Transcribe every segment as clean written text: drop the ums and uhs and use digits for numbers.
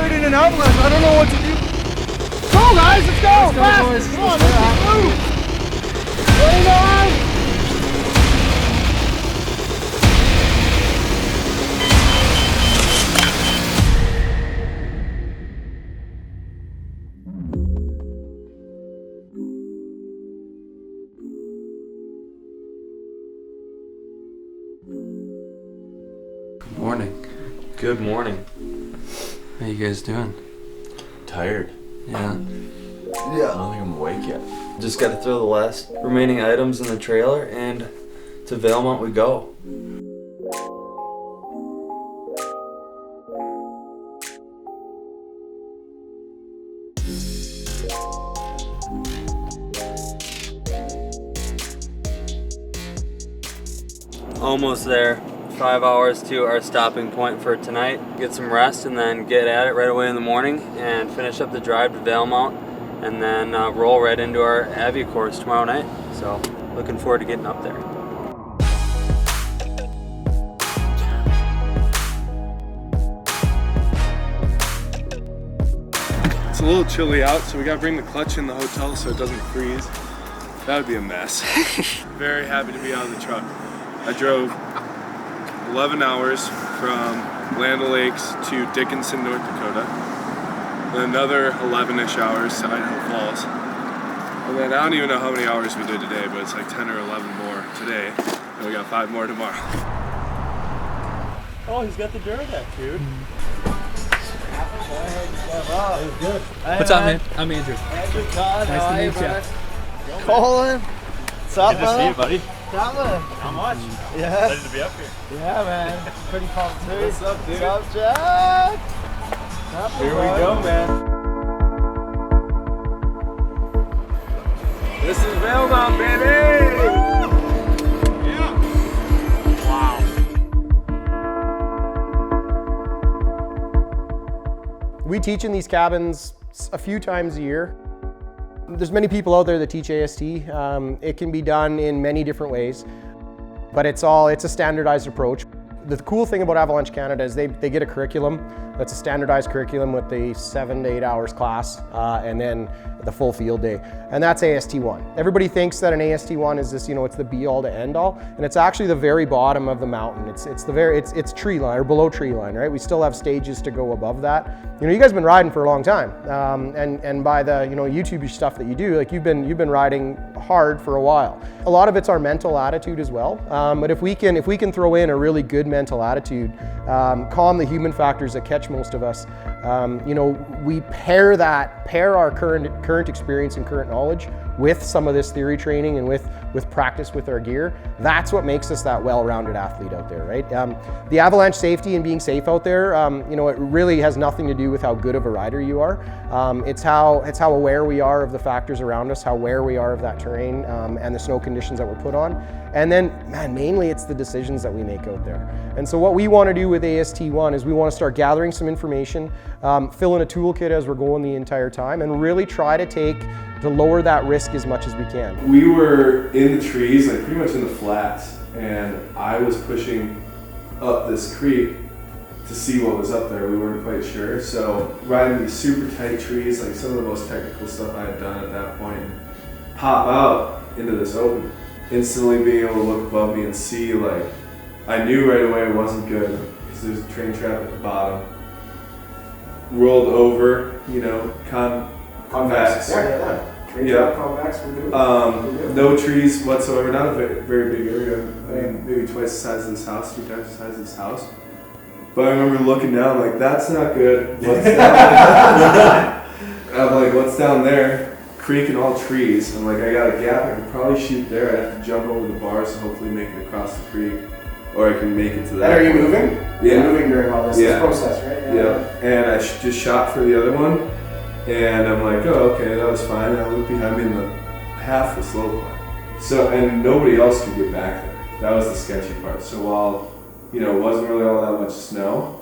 straight in an avalanche. I don't know what to do. Go, guys, let's go! Fast! Boys. Come on, let's move! Bring on! Good morning. Good morning. How you guys doing? Tired. Yeah. I don't think I'm awake yet. Just gotta throw the last remaining items in the trailer and to Valemount we go. Almost there. 5 hours to our stopping point for tonight. Get some rest and then get at it right away in the morning and finish up the drive to Valemount and then roll right into our Avi course tomorrow night. So looking forward to getting up there. It's a little chilly out, so we gotta bring the clutch in the hotel so it doesn't freeze. That would be a mess. Very happy to be out of the truck. I drove 11 hours from Land O'Lakes to Dickinson, North Dakota. And another 11-ish hours to Idaho Falls. And then I don't even know how many hours we did today, but it's like 10 or 11 more today. And we got 5 more tomorrow. Oh, he's got the Duramax, dude. Good. What's up, man? I'm Andrew. Andrew Todd, Nice to how are you, meet ya. brother? Colin. What's up, Good to see you, buddy. Colin. How much? Yeah. Excited to be up here. Yeah, man. Pretty pumped too. What's up, dude? What's up, Jack? Here we go, man. This is Valemount, baby! Yeah. Wow. We teach in these cabins a few times a year. There's many people out there that teach AST. It can be done in many different ways, but it's a standardized approach. The cool thing about Avalanche Canada is they get a curriculum that's a standardized curriculum with the 7 to 8 hours class and then the full field day, and that's AST1. Everybody thinks that an AST1 is this, it's the be all to end all, and it's actually the very bottom of the mountain. It's tree line or below tree line, right? We still have stages to go above that. You guys have been riding for a long time, and by the YouTube stuff that you do, like you've been riding hard for a while. A lot of it's our mental attitude as well, but if we can throw in a really good mental attitude, calm the human factors that catch most of us, we pair our current experience and current knowledge with some of this theory training and with practice with our gear. That's what makes us that well-rounded athlete out there, right? The avalanche safety and being safe out there, it really has nothing to do with how good of a rider you are. It's how aware we are of the factors around us, how aware we are of that terrain and the snow conditions that we're put on. And then, mainly it's the decisions that we make out there. And so what we want to do with AST1 is we want to start gathering some information, fill in a toolkit as we're going the entire time, and really try to lower that risk as much as we can. We were in the trees, like pretty much in the flats, and I was pushing up this creek to see what was up there. We weren't quite sure. So riding these super tight trees, like some of the most technical stuff I had done at that point, pop out into this open. Instantly being able to look above me and see, like, I knew right away it wasn't good because there's a train trap at the bottom. Rolled over, convex. No trees whatsoever, not a very big area. I mean, maybe twice the size of this house, 3 times the size of this house. But I remember looking down like, that's not good. What's down I'm like, what's down there? Creek and all trees. I'm like, I got a gap, I could probably shoot there. I have to jump over the bars and hopefully make it across the creek. Or I can make it to that. Are you moving? Yeah. You're moving during all this process, right? Yeah. And I just shot for the other one. And I'm like, oh, okay, that was fine. And I looked behind me in the half the slope line. So, and nobody else could get back there. That was the sketchy part. So while, it wasn't really all that much snow,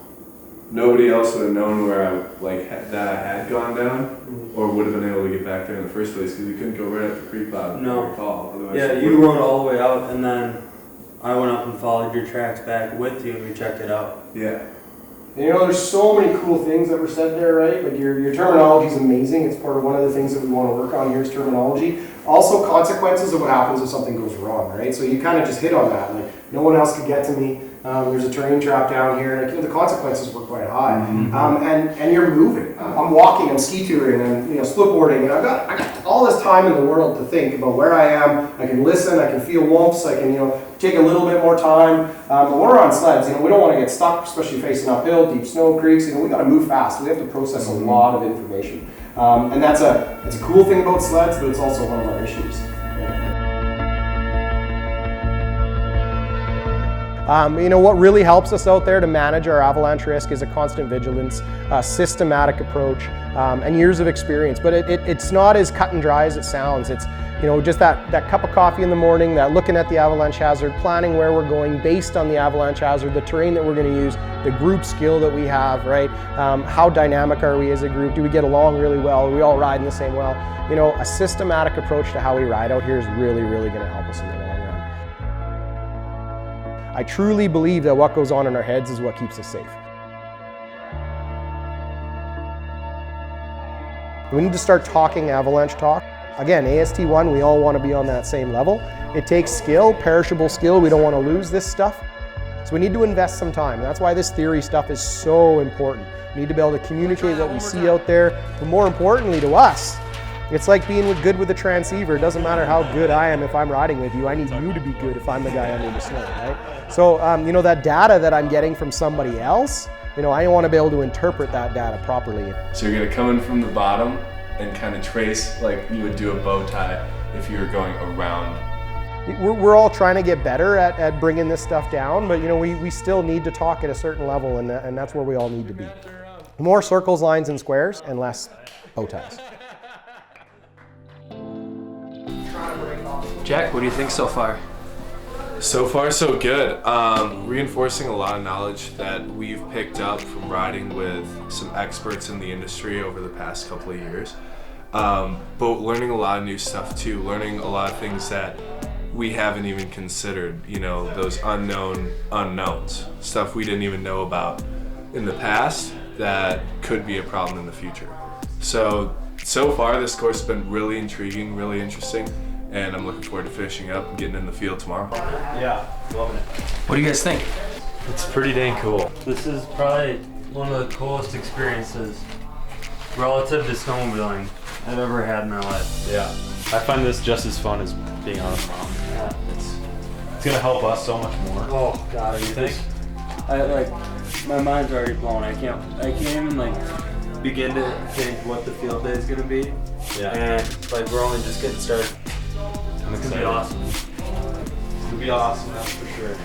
nobody else would have known where that I had gone down, or would have been able to get back there in the first place because we couldn't go right up the creek bottom. No. Otherwise, Yeah, you rode all the way out and then I went up and followed your tracks back with you and we checked it out. Yeah. And, you know, there's so many cool things that were said there, right? Like your terminology is amazing. It's part of one of the things that we want to work on here is terminology. Also consequences of what happens if something goes wrong, right? So you kind of just hit on that. Like no one else could get to me. There's a terrain trap down here. Like, you know, the consequences were quite high. And you're moving. I'm walking, I'm ski touring, and you know, split boarding, and I got all this time in the world to think about where I am. I can listen, I can feel whoops, I can, you know, take a little bit more time. But when we're on sleds, you know, we don't want to get stuck, especially facing uphill, deep snow creeks. You know, we got to move fast. We have to process a lot of information, and it's a cool thing about sleds, but it's also one of our issues. You know, what really helps us out there to manage our avalanche risk is a constant vigilance, systematic approach, and years of experience. But it's not as cut and dry as it sounds. It's, you know, just that cup of coffee in the morning, that looking at the avalanche hazard, planning where we're going based on the avalanche hazard, the terrain that we're going to use, the group skill that we have, right? How dynamic are we as a group? Do we get along really well? Are we all riding the same well? You know, a systematic approach to how we ride out here is really, really going to help us in the long run. I truly believe that what goes on in our heads is what keeps us safe. We need to start talking avalanche talk. Again, AST1, we all want to be on that same level. It takes skill, perishable skill. We don't want to lose this stuff. So we need to invest some time. That's why this theory stuff is so important. We need to be able to communicate what we see out there, but more importantly to us, it's like being good with a transceiver. It doesn't matter how good I am if I'm riding with you. I need you to be good if I'm the guy under the snow, right? So, you know, that data that I'm getting from somebody else, you know, I want to be able to interpret that data properly. So you're going to come in from the bottom and kind of trace like you would do a bow tie if you were going around. We're all trying to get better at bringing this stuff down, but you know, we still need to talk at a certain level, and that's where we all need to be. More circles, lines, and squares, and less bow ties. Jack, what do you think so far? So far, so good. Reinforcing a lot of knowledge that we've picked up from riding with some experts in the industry over the past couple of years. But learning a lot of new stuff too, learning a lot of things that we haven't even considered, you know, those unknown unknowns, stuff we didn't even know about in the past that could be a problem in the future. So far this course has been really intriguing, really interesting, and I'm looking forward to finishing up and getting in the field tomorrow. Yeah, loving it. What do you guys think? It's pretty dang cool. This is probably one of the coolest experiences relative to snowmobiling I've ever had in my life. Yeah, I find this just as fun as being on a prom. Yeah. It's gonna help us so much more. Oh God, you think? My mind's already blown. I can't even like begin to think what the field day is gonna be. Yeah. And like we're only just getting started. I'm It's excited. gonna be awesome. It's gonna be awesome, that's for sure.